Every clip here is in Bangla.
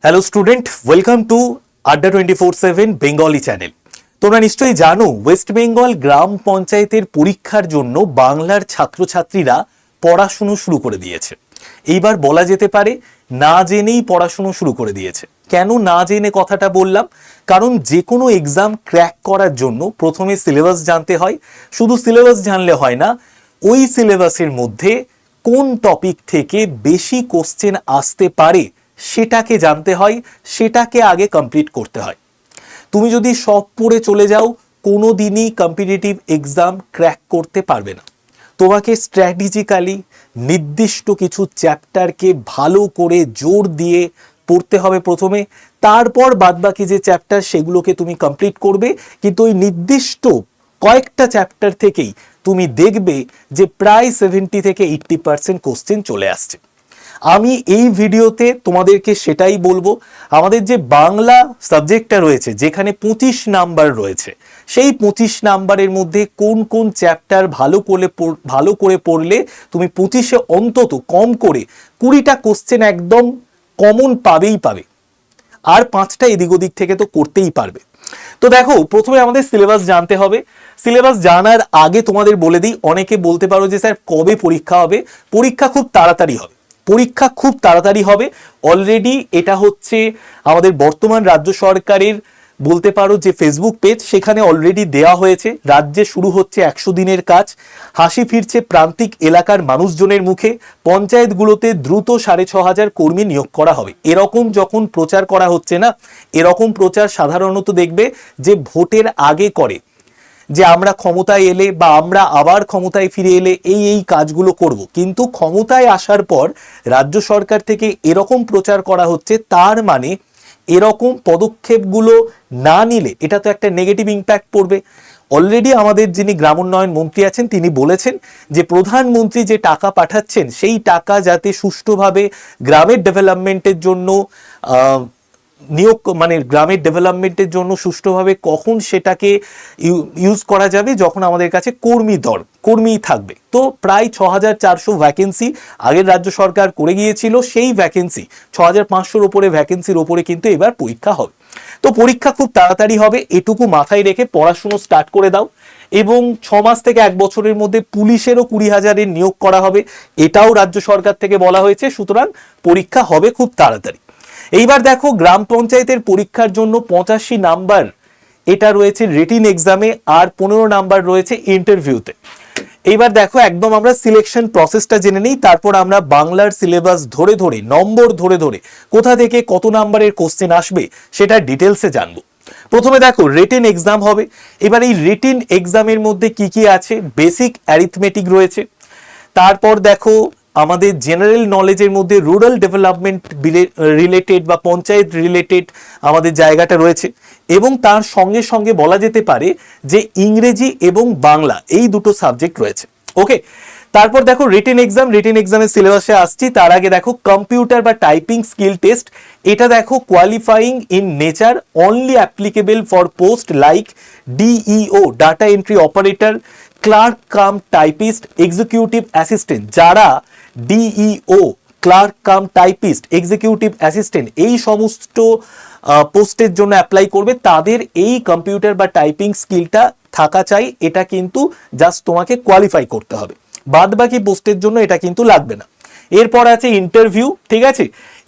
হ্যালো স্টুডেন্ট, ওয়েলকাম টু আড্ডা 24/7 বেঙ্গলি চ্যানেল। তোমরা নিশ্চয়ই জানো ওয়েস্ট বেঙ্গল গ্রাম পঞ্চায়েতের পরীক্ষার জন্য বাংলার ছাত্রছাত্রীরা পড়াশুনো শুরু করে দিয়েছে। এইবার বলা যেতে পারে না জেনেই পড়াশুনো শুরু করে দিয়েছে। কেন না জেনে কথাটা বললাম? কারণ যে কোনো এক্সাম ক্র্যাক করার জন্য প্রথমে সিলেবাস জানতে হয়। শুধু সিলেবাস জানলে হয় না, ওই সিলেবাসের মধ্যে কোন টপিক থেকে বেশি কোশ্চেন আসতে পারে সেটাকে জানতে হয়, সেটাকে আগে কমপ্লিট করতে হয়। তুমি যদি সব পড়ে চলে যাও, কোনো দিনই কম্পিটিটিভ এক্সাম ক্র্যাক করতে পারবে না। তোমাকে স্ট্র্যাটেজিক্যালি নির্দিষ্ট কিছু চ্যাপ্টারকে ভালো করে জোর দিয়ে পড়তে হবে প্রথমে, তারপর বাদবাকি যে চ্যাপ্টার সেগুলোকে তুমি কমপ্লিট করবে। কিন্তু ওই নির্দিষ্ট কয়েকটা চ্যাপ্টার থেকেই তুমি দেখবে যে প্রায় 70 থেকে 80% কোশ্চেন চলে আসছে। আমি এই ভিডিওতে তোমাদেরকে সেটাই বলবো। আমাদের যে বাংলা সাবজেক্টটা রয়েছে, যেখানে 25 নাম্বার রয়েছে, সেই 25 নাম্বারের মধ্যে কোন কোন চ্যাপ্টার ভালো করে পড়লে তুমি 25-এ অন্তত কম করে 20টা কোশ্চেন একদম কমন পাবেই পাবে, আর 5টা এদিক ওদিক থেকে তো করতেই পারবে। তো দেখো, প্রথমে আমাদের সিলেবাস জানতে হবে। সিলেবাস জানার আগে তোমাদের বলে দিই, অনেকে বলতে পারো যে স্যার কবে পরীক্ষা হবে? পরীক্ষা খুব তাড়াতাড়ি হবে। পরীক্ষা খুব তাড়াতাড়ি হবে। অলরেডি এটা হচ্ছে আমাদের বর্তমান রাজ্য সরকারের বলতে পারো যে ফেসবুক পেজ, সেখানে অলরেডি দেওয়া হয়েছে। রাজ্যে শুরু হচ্ছে 100 দিনের কাজ। হাসি ফিরছে প্রান্তিক এলাকার মানুষজনের মুখে। পঞ্চায়েতগুলোতে দ্রুত 6,500 কর্মী নিয়োগ করা হবে। এরকম যখন প্রচার করা হচ্ছে না, এরকম প্রচার সাধারণত দেখবে যে ভোটের আগে করে, যে আমরা ক্ষমতায় এলে বা আমরা আবার ক্ষমতায় ফিরে এলে এই কাজগুলো করব। কিন্তু ক্ষমতায় আসার পর রাজ্য সরকার থেকে এরকম প্রচার করা হচ্ছে, তার মানে এরকম পদক্ষেপগুলো না নিলে এটা তো একটা নেগেটিভ ইম্প্যাক্ট পড়বে। অলরেডি আমাদের যিনি গ্রামোন্নয়ন মন্ত্রী আছেন, তিনি বলেছেন যে প্রধানমন্ত্রী যে টাকা পাঠাচ্ছেন, সেই টাকা যাতে সুষ্ঠুভাবে গ্রামের ডেভেলপমেন্টের জন্য গ্রামের ডেভেলপমেন্টের জন্য সুষ্ঠুভাবে কখন সেটাকে ইউজ করা যাবে, যখন আমাদের কাছে কর্মী থাকবে। তো প্রায় 6,400 ভ্যাকেন্সি আগের রাজ্য সরকার করে গিয়েছিল, সেই ভ্যাকেন্সি 6,500-র উপরে ভ্যাকেন্সির ওপরে কিন্তু এবার পরীক্ষা হবে। তো পরীক্ষা খুব তাড়াতাড়ি হবে, এটুকু মাথায় রেখে পড়াশুনো স্টার্ট করে দাও। এবং 6 মাস থেকে 1 বছরের মধ্যে পুলিশেরও 20,000-এর নিয়োগ করা হবে, এটাও রাজ্য সরকার থেকে বলা হয়েছে। সুতরাং পরীক্ষা হবে খুব তাড়াতাড়ি। এইবার দেখো, গ্রাম পঞ্চায়েতের পরীক্ষার জন্য 85 নাম্বার এটা রয়েছে রিটিন এক্সামে, আর 15 নাম্বার রয়েছে ইন্টারভিউতে। এইবার দেখো, একদম আমরা সিলেকশন প্রসেসটা জেনে নিই, তারপর আমরা বাংলার সিলেবাস ধরে ধরে, নম্বর ধরে ধরে কোথা থেকে কত নাম্বারের কোশ্চেন আসবে সেটা ডিটেলসে জানবো। প্রথমে দেখো, রিটেন এক্সাম হবে। এবার এই রিটেন এক্সামের মধ্যে কি কি আছে? বেসিক অ্যারিথমেটিক রয়েছে। তারপর দেখো, আমাদের জেনারেল নলেজের মধ্যে রুরাল ডেভেলপমেন্ট রিলেটেড বা পঞ্চায়েত রিলেটেড আমাদের জায়গাটা রয়েছে। এবং তার সঙ্গে সঙ্গে বলা যেতে পারে যে ইংরেজি এবং বাংলা, এই দুটো সাবজেক্ট রয়েছে। ওকে, তারপর দেখো রিটেন এক্সামের সিলেবাসে আসছি। তার আগে দেখো, কম্পিউটার বা টাইপিং স্কিল টেস্ট। এটা দেখো, qualifying in nature, only applicable for post like DEO, data entry operator, clerk cum typist, executive assistant. যারা DEO, clerk cum typist, executive assistant এই সমস্ত পোস্টের জন্য অ্যাপ্লাই করবে, তাদের এই কম্পিউটার বা টাইপিং স্কিলটা থাকা চাই। এটা কিন্তু জাস্ট তোমাকে কোয়ালিফাই করতে হবে, বাদ বাকি পোস্টের জন্য এটা কিন্তু লাগবে না। এরপর আছে ইন্টারভিউ। ঠিক আছে,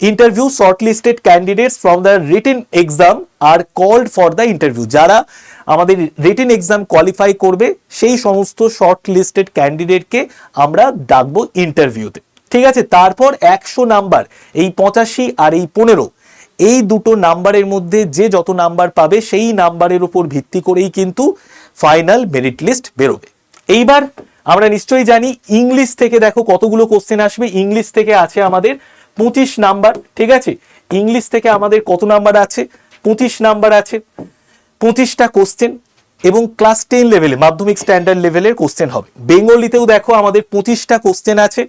interview, shortlisted candidates from the written exam are called for the interview. যারা আমাদের রিটেন এক্সাম কোয়ালিফাই করবে, সেই সমস্ত শর্টলিস্টেড ক্যান্ডিডেটকে আমরা ডাকবো ইন্টারভিউতে। ঠিক আছে, তারপর 100 নাম্বার, এই 85 আর এই 15, এই দুটো নাম্বারের মধ্যে যে যত নাম্বার পাবে সেই নাম্বারের উপর ভিত্তি করেই কিন্তু ফাইনাল মেরিট লিস্ট বেরোবে। এইবার আমরা নিশ্চয়ই জানি ইংলিশ থেকে দেখো কতগুলো কোশ্চেন আসবে। ইংলিশ থেকে আছে আমাদের 25 নাম্বার। ঠিক আছে, ইংলিশ থেকে আমাদের কত নাম্বার আছে? 25 নাম্বার আছে, 25টা কোশ্চেন, এবং ক্লাস 10 লেভেলে, মাধ্যমিক স্ট্যান্ডার্ড লেভেলের কোশ্চেন হবে। বেঙ্গলিতেও দেখো আমাদের 25টা কোশ্চেন আছে,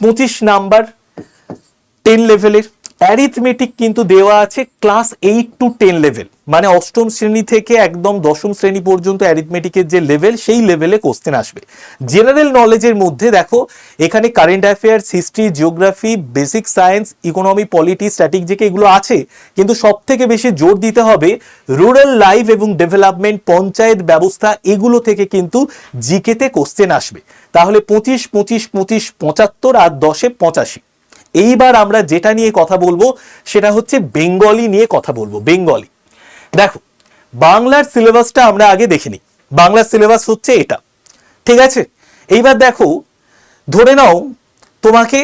25 নাম্বার 10 লেভেলের। অ্যারিথমেটিক কিন্তু দেওয়া আছে ক্লাস 8 to 10 লেভেল, মানে অষ্টম শ্রেণী থেকে একদম দশম শ্রেণী পর্যন্ত অ্যারিথমেটিকের যে লেভেল সেই লেভেলে কোশ্চেন আসবে। জেনারেল নলেজের মধ্যে দেখো এখানে current affairs, history, geography, basic science, economy, polity, strategic এগুলো আছে, কিন্তু সব থেকে বেশি জোর দিতে হবে রুরাল লাইফ এবং ডেভেলপমেন্ট, পঞ্চায়েত ব্যবস্থা, এগুলো থেকে কিন্তু জিকেতে কোশ্চেন আসবে। তাহলে 25, 25, 25, 75 আর 10-এ 85। এইবার আমরা যেটা নিয়ে কথা বলবো সেটা হচ্ছে বেঙ্গলি নিয়ে কথা বলবো। বেঙ্গলি দেখো, বাংলার সিলেবাসটা আমরা আগে দেখে নিই। বাংলার সিলেবাস হচ্ছে এটা, ঠিক আছে? এইবার দেখো, ধরে নাও তোমাকে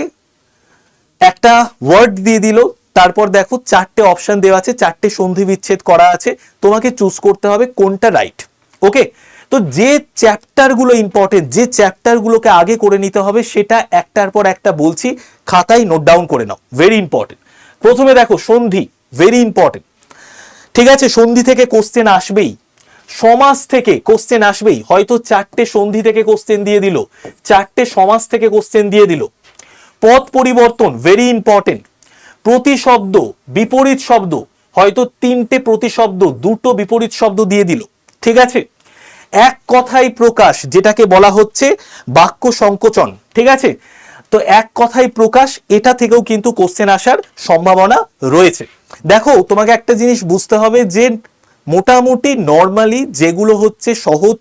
একটা ওয়ার্ড দিয়ে দিল, তারপর দেখো 4টে অপশন দেওয়া আছে, 4টে সন্ধি বিচ্ছেদ করা আছে, তোমাকে চুজ করতে হবে কোনটা রাইট। ওকে, তো যে চ্যাপ্টারগুলো ইম্পর্টেন্ট, যে চ্যাপ্টারগুলোকে আগে করে নিতে হবে সেটা একটার পর একটা বলছি, খাতায় নোট ডাউন করে নাও, ভেরি ইম্পর্টেন্ট। প্রথমে দেখো সন্ধি, ভেরি ইম্পর্টেন্ট, ঠিক আছে? সন্ধি থেকে কোশ্চেন আসবেই, সমাস থেকে কোশ্চেন আসবেই, হয়তো 4টে সন্ধি থেকে কোশ্চেন দিয়ে দিল, 4টে সমাস থেকে কোশ্চেন দিয়ে দিল। পদ পরিবর্তন, ভেরি ইম্পর্টেন্ট। প্রতিশব্দ, বিপরীত শব্দ, হয়তো 3টে প্রতিশব্দ, 2টো বিপরীত শব্দ দিয়ে দিল, ঠিক আছে? এক কথায় প্রকাশ, যেটাকে বলা হচ্ছে বাক্য সংকোচন, ঠিক আছে? তো এক কথায় প্রকাশ, এটা থেকেও কিন্তু কোশ্চেন আসার সম্ভাবনা রয়েছে। দেখো তোমাকে একটা জিনিস বুঝতে হবে যে মোটামুটি নর্মালি যেগুলো হচ্ছে সহজ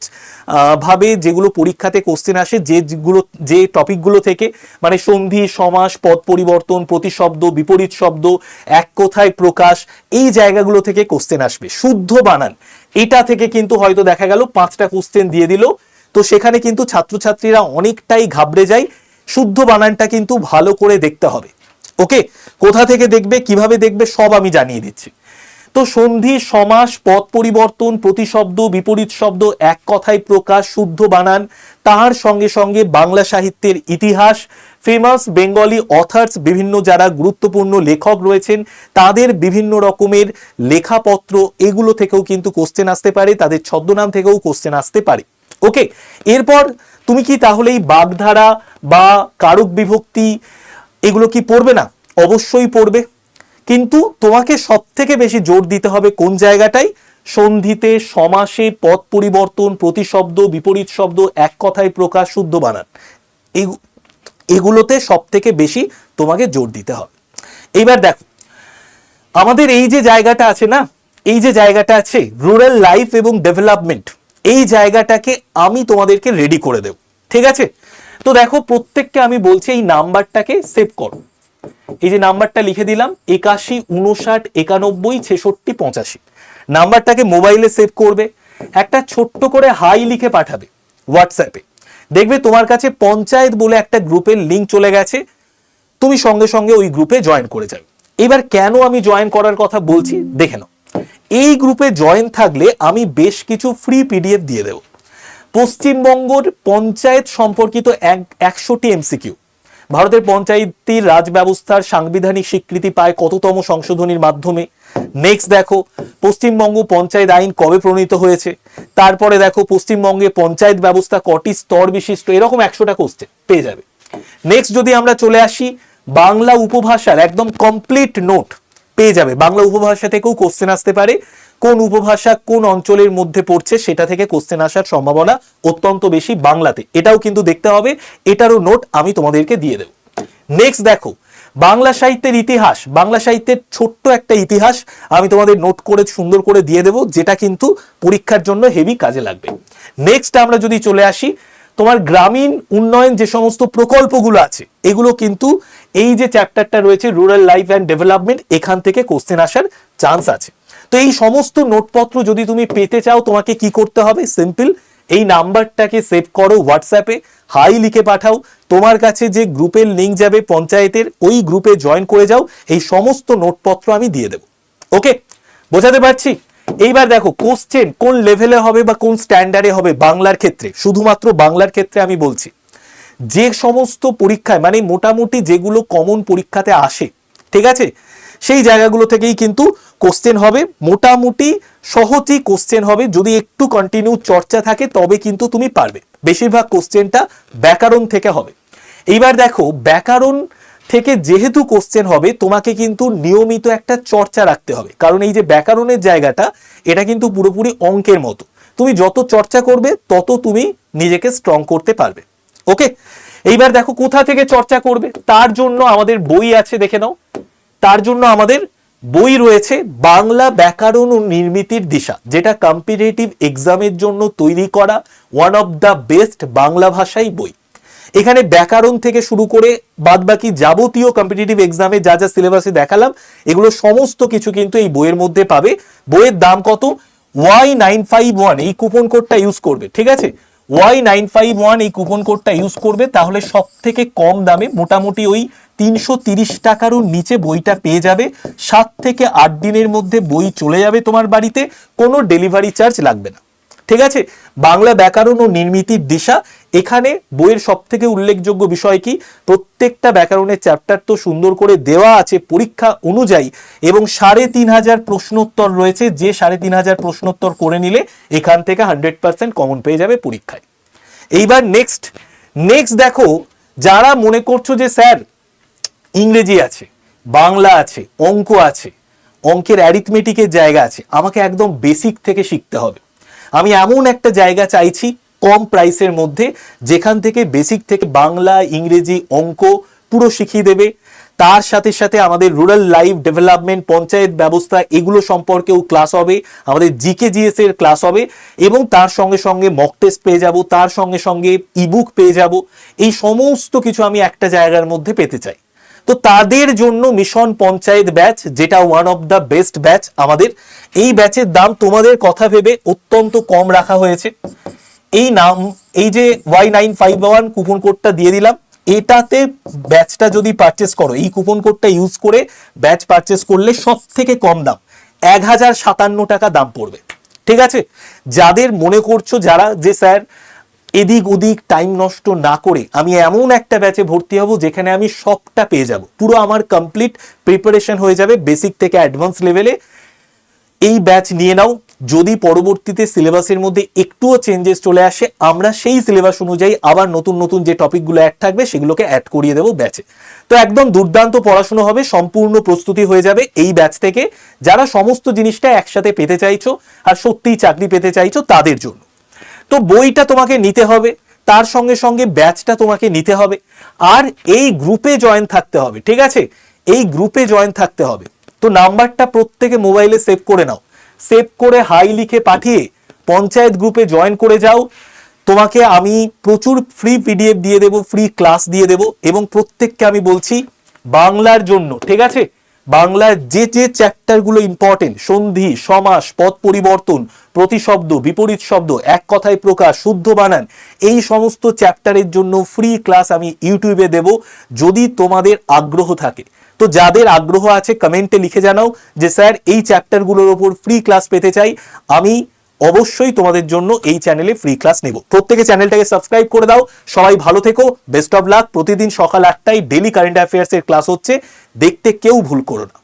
ভাবে যেগুলো পরীক্ষাতে কোশ্চেন আসে, যে টপিকগুলো থেকে, মানে সন্ধি, সমাস, পদ পরিবর্তন, প্রতিশব্দ, বিপরীত শব্দ, এক কথায় প্রকাশ, এই জায়গাগুলো থেকে কোশ্চেন আসবে। শুদ্ধ বানান, এটা থেকে কিন্তু হয়তো দেখা গেল 5টা কোশ্চেন দিয়ে দিল, তো সেখানে কিন্তু ছাত্রছাত্রীরা অনেকটাই ঘাবড়ে যায়। শুদ্ধ বানানটা কিন্তু ভালো করে দেখতে হবে। ওকে, কোথা থেকে দেখবে, কিভাবে দেখবে, সব আমি জানিয়ে দিচ্ছি। তো সন্ধি, সমাস, পদ পরিবর্তন, প্রতিশব্দ, বিপরীত শব্দ, এক কথায় প্রকাশ, শুদ্ধ বানান, তার সঙ্গে সঙ্গে বাংলা সাহিত্যের ইতিহাস, ফেমাস বেঙ্গলি অথার্স, বিভিন্ন যারা গুরুত্বপূর্ণ লেখক রয়েছেন তাদের বিভিন্ন রকমের লেখাপত্র, এগুলো থেকেও কিন্তু কোশ্চেন আসতে পারে, তাদের ছদ্মনাম থেকেও কোশ্চেন আসতে পারে। ওকে, এরপর তুমি কি তাহলে এই বাগধারা বা কারক বিভক্তি এগুলো কি পড়বে না? অবশ্যই পড়বে, কিন্তু তোমাকে সব থেকে বেশি জোর দিতে হবে কোন জায়গাটায়? সন্ধিতে, সমাসে, পদ পরিবর্তন, প্রতিশব্দ, বিপরীত শব্দ, এক কথায় প্রকাশ, শুদ্ধ বানান, এগুলোতে সব থেকে বেশি তোমাকে জোর দিতে হবে। এইবার দেখো আমাদের এই যে জায়গাটা আছে না, এই যে জায়গাটা আছে রুরাল লাইফ এবং ডেভেলপমেন্ট, এই জায়গাটাকে আমি তোমাদেরকে রেডি করে দেব, ঠিক আছে? তো দেখো প্রত্যেককে আমি বলছি এই নাম্বারটাকে সেভ করো। এই যে নাম্বারটা লিখে দিলাম 81 59 91 66 85, নাম্বারটাকে মোবাইলে সেভ করবে, একটা ছোট্ট করে হাই লিখে পাঠাবে হোয়াটসঅ্যাপে। দেখবে তোমার কাছে পঞ্চায়েত বলে একটা গ্রুপের লিঙ্ক চলে গেছে, তুমি সঙ্গে সঙ্গে ওই গ্রুপে জয়েন করে যাবে। এবার কেন আমি জয়েন করার কথা বলছি দেখে নাও। এই গ্রুপে জয়েন থাকলে আমি বেশ কিছু ফ্রি পিডিএফ দিয়ে দেব। পশ্চিমবঙ্গের পঞ্চায়েত সম্পর্কিত 100টি এমসিকিউ, ভারতের পঞ্চায়েতি রাজ ব্যবস্থার সাংবিধানিক স্বীকৃতি পায় কততম সংশোধনীর মাধ্যমে, নেক্সট দেখো পশ্চিমবঙ্গ পঞ্চায়েত আইন কবে প্রণীত হয়েছে, তারপরে দেখো পশ্চিমবঙ্গে পঞ্চায়েত ব্যবস্থা কটি স্তর বিশিষ্ট, এরকম 100টা কোশ্চেন পেয়ে যাবে। নেক্সট যদি আমরা চলে আসি বাংলা উপভাষার একদম কমপ্লিট নোট পেয়ে যাবে। বাংলা উপভাষা থেকেও কোশ্চেন আসতে পারে, কোন উপভাষা কোন অঞ্চলের মধ্যে পড়ছে সেটা থেকে কোশ্চেন আসার সম্ভাবনা অত্যন্ত বেশি বাংলাতে, এটাও কিন্তু দেখতে হবে, এটারও নোট আমি তোমাদেরকে দিয়ে দেব। নেক্সট দেখো বাংলা সাহিত্যের ইতিহাস, বাংলা সাহিত্যের ছোট্ট একটা ইতিহাস আমি তোমাদের নোট করে সুন্দর করে দিয়ে দেব, যেটা কিন্তু পরীক্ষার জন্য হেভি কাজে লাগবে। নেক্সট আমরা যদি চলে আসি তোমার গ্রামীণ উন্নয়ন যে সমস্ত প্রকল্পগুলো আছে, এগুলো কিন্তু এই যে চ্যাপ্টারটা রয়েছে রুরাল লাইফ অ্যান্ড ডেভেলপমেন্ট, এখান থেকে কোশ্চেন আসার চান্স আছে। তো এই সমস্ত নোটপত্র যদি তুমি পেতে চাও তোমাকে কি করতে হবে? সিম্পল, এই নাম্বারটাকে সেভ করো, হোয়াটসঅ্যাপে হাই লিখে পাঠাও, তোমার কাছে যে গ্রুপের লিঙ্ক যাবে পঞ্চায়েতের, ওই গ্রুপে জয়েন করে যাও, এই সমস্ত নোটপত্র আমি দিয়ে দেব। ওকে, বোঝাতে পারছি? এইবার দেখো কোশ্চেন কোন লেভেলে হবে বা কোন স্ট্যান্ডার্ডে হবে বাংলার ক্ষেত্রে, শুধুমাত্র বাংলার ক্ষেত্রে আমি বলছি। যে সমস্ত পরীক্ষায় মানে মোটামুটি যেগুলো কমন পরীক্ষাতে আসে, ঠিক আছে, সেই জায়গাগুলো থেকেই কিন্তু কোশ্চেন হবে, মোটামুটি সহজই কোশ্চেন হবে, যদি একটু কন্টিনিউ চর্চা থাকে তবে কিন্তু তুমি পারবে। বেশিরভাগ কোশ্চেনটা ব্যাকরণ থেকে হবে। এইবার দেখো ব্যাকরণ থেকে যেহেতু কোশ্চেন হবে, তোমাকে কিন্তু নিয়মিত একটা চর্চা রাখতে হবে, কারণ এই যে ব্যাকরণের জায়গাটা, এটা কিন্তু পুরোপুরি অঙ্কের মতো। তুমি যত চর্চা করবে তত তুমি নিজেকে স্ট্রং করতে পারবে। ওকে, এইবার দেখো কোথা থেকে চর্চা করবে। তার জন্য আমাদের বই আছে, দেখে নাও। তার জন্য আমাদের বই রয়েছে বাংলা ব্যাকরণ ও নির্মিতির দিশা, যেটা কম্পিটিটিভ এক্সামের জন্য তৈরি করা one of the best Bangla ভাষাই বই। এখানে ব্যাকরণ থেকে শুরু করে বাদবাকি যাবতীয় কম্পিটিটিভ এক্সামে যা যা সিলেবাসে দেখালাম, এগুলো সমস্ত কিছু কিন্তু এই বইয়ের মধ্যে পাবে। বইয়ের দাম কত? Y951 এই কুপন কোডটা ইউজ করবে, ঠিক আছে? Y951 এই কুপন কোডটা ইউজ করবে, তাহলে সব থেকে কম দামে মোটামুটি ওই 330 টাকারও নিচে বইটা পেয়ে যাবে। 7 থেকে 8 দিনের মধ্যে বই চলে যাবে তোমার বাড়িতে, কোনো ডেলিভারি চার্জ লাগবে না, ঠিক আছে? বাংলা ব্যাকরণ ও নির্মিতির দিশা, এখানে বইয়ের সব থেকে উল্লেখযোগ্য বিষয় কি, প্রত্যেকটা ব্যাকরণের চ্যাপ্টার তো সুন্দর করে দেওয়া আছে পরীক্ষা অনুযায়ী, এবং 3500 প্রশ্নোত্তর রয়েছে, যে 3500 প্রশ্নোত্তর করে নিলে এখান থেকে 100% কমন পেয়ে যাবে পরীক্ষায়। এইবার নেক্সট দেখো, যারা মনে করছো যে স্যার ইংরেজি আছে, বাংলা আছে, অঙ্ক আছে, অঙ্কের অ্যারিথমেটিকের জায়গা আছে, আমাকে একদম বেসিক থেকে শিখতে হবে, আমি এমন একটা জায়গা চাইছি কম প্রাইসের মধ্যে, যেখান থেকে বেসিক থেকে বাংলা, ইংরেজি, অঙ্ক পুরো শিখিয়ে দেবে। তার সাথে সাথে আমাদের রুরাল লাইফ ডেভেলপমেন্ট, পঞ্চায়েত ব্যবস্থা, এগুলো সম্পর্কেও ক্লাস হবে, আমাদের জিকে জিএস এর ক্লাস হবে, এবং তার সঙ্গে সঙ্গে মক টেস্ট পেয়ে যাব, তার সঙ্গে সঙ্গে ইবুক পেয়ে যাব। এই সমস্ত কিছু আমি একটা জায়গার মধ্যে পেতে চাই। তো তাদের জন্য মিশন পঞ্চায়েত ব্যাচ, যেটা one of the best batch আমাদের, এই ব্যাচের দাম তোমাদের কথা ভেবে অত্যন্ত কম রাখা হয়েছে। এই নাম, এই যে Y951 কুপন কোডটা দিয়ে দিলাম, এটাতে ব্যাচটা যদি পারচেস করো, এই কুপন কোডটা ইউজ করে ব্যাচ পারচেস করলে সব থেকে কম দাম 1057 টাকা দাম পড়বে, ঠিক আছে? যাদের মনে করছো, যারা যে স্যার এদিক ওদিক টাইম নষ্ট না করে আমি এমন একটা ব্যাচে ভর্তি হব যেখানে আমি সবটা পেয়ে যাব, পুরো আমার কমপ্লিট প্রিপারেশন হয়ে যাবে বেসিক থেকে অ্যাডভান্স লেভেলে, এই ব্যাচ নিয়ে নাও। যদি পরবর্তীতে সিলেবাসের মধ্যে একটুও চেঞ্জেস চলে আসে, আমরা সেই সিলেবাস অনুযায়ী আবার নতুন নতুন যে টপিকগুলো অ্যাড থাকবে সেগুলোকে অ্যাড করিয়ে দেবো ব্যাচে। তো একদম দুর্দান্ত পড়াশোনা হবে, সম্পূর্ণ প্রস্তুতি হয়ে যাবে এই ব্যাচ থেকে। যারা সমস্ত জিনিসটা একসাথে পেতে চাইছো আর সত্যিই চাকরি পেতে চাইছো, তাদের জন্য তো বইটা তোমাকে নিতে হবে, তার সঙ্গে সঙ্গে ব্যাচটা তোমাকে নিতে হবে, আর এই গ্রুপে জয়েন থাকতে হবে, ঠিক আছে? এই গ্রুপে জয়েন থাকতে হবে। তো নাম্বারটা প্রত্যেকে মোবাইলে সেভ করে নাও, সেভ করে হাই লিখে পাঠিয়ে পঞ্চায়েত গ্রুপে জয়েন করে যাও। তোমাকে আমি প্রচুর ফ্রি পিডিএফ দিয়ে দেবো, ফ্রি ক্লাস দিয়ে দেবো, এবং প্রত্যেককে আমি বলছি বাংলার জন্য, ঠিক আছে? বাংলার যে যে চ্যাপ্টারগুলো ইম্পর্টেন্ট, সন্ধি, সমাস, পদ পরিবর্তন, প্রতিশব্দ, বিপরীত শব্দ, এক কথায় প্রকাশ, শুদ্ধ বানান, এই সমস্ত চ্যাপ্টারের জন্য ফ্রি ক্লাস আমি ইউটিউবে দেব, যদি তোমাদের আগ্রহ থাকে। তো যাদের আগ্রহ আছে কমেন্টে লিখে জানাও যে স্যার এই চ্যাপ্টারগুলোর ওপর ফ্রি ক্লাস পেতে চাই, আমি অবশ্যই তোমাদের জন্য এই চ্যানেলে ফ্রি ক্লাস নেব। প্রত্যেকে চ্যানেলটাকে সাবস্ক্রাইব করে দাও। সবাই ভালো থেকো, বেস্ট অফ লাক। প্রতিদিন সকাল 8টায় ডেইলি কারেন্ট অ্যাফেয়ার্স এর ক্লাস হচ্ছে, দেখতে কেউ ভুল করো না।